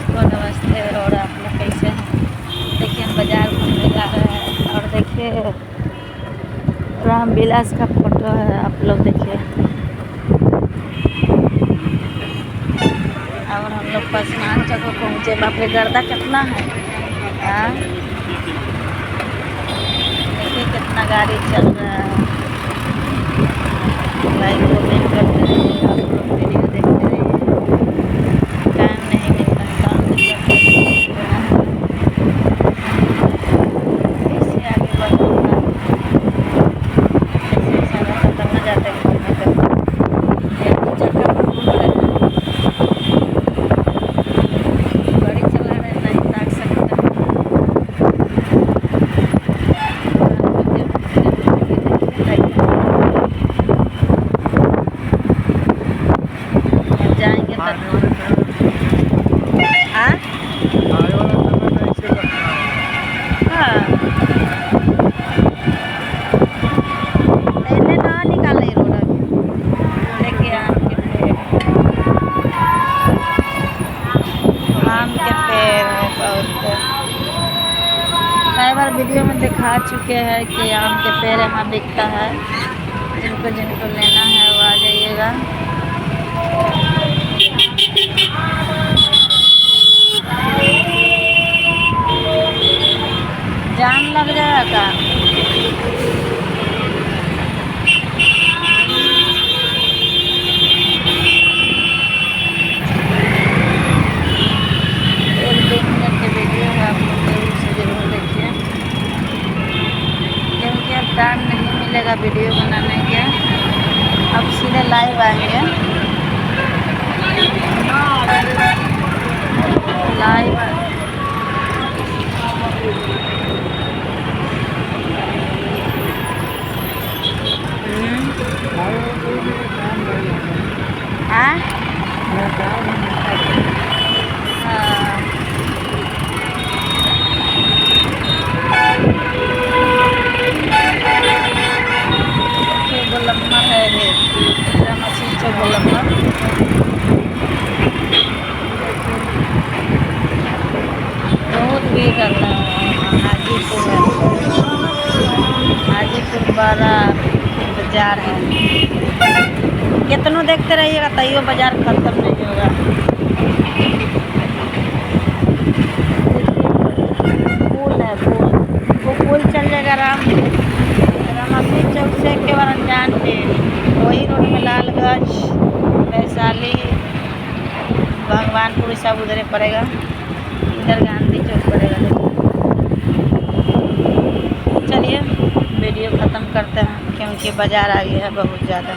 सबको नमस्ते। और आप लोग कैसे हैं? देखिए हम बाज़ार घूमने जा रहे हैं और देखिए रामविलास का फोटो है, आप लोग देखिए। और हम लोग पसमानचक को पहुँचे। बाप रे गर्दा कितना है। हाँ देखिए कितना गाड़ी चल रहा है। लाइक कमेंट करते रहिए, आप लोग वीडियो देखते रहिए। टाइम नहीं मिलता, काम में कैसे आगे बढ़ना, कैसे सारा खत्म हो जाता है घूमने का। ये चक्कर में घूम रहे हैं, गाड़ी चला रहे हैं, नहीं ताक सकते। जाएंगे तब हाँ हाँ पहले ना निकाले रोड अभी देखिए आम के पेड़ है बहुत। कई बार वीडियो में दिखा चुके हैं कि आम के पेड़ यहाँ बिकता है। जिनको जिनको लेना है वो आ जाइएगा। जाम लग जाएगा। एक 2 मिनट की वीडियो है, आप लोग जरूर से जरूर देखिए क्योंकि अब टाइम नहीं मिलेगा वीडियो बनाने के। अब सीधे लाइव आएंगे, लाइव हाँ गोलम्बर है ये मछली गोलम्बर। बहुत भीड़ रहता है। हाजीपुर है, हाजीपुर बड़ा बाजार है। कितनों देखते रहिएगा तैयो बाजार खत्म नहीं होगा। पुल है, पुल वो पुल चल जाएगा रामापीर चौक से के बार अनजान पे वही रोड में लालगंज, वैशाली, भगवानपुर सब उधर पड़ेगा। इधर गांधी चौक पड़ेगा। चलिए वीडियो ख़त्म करते हैं क्योंकि बाज़ार आ गया है बहुत ज़्यादा।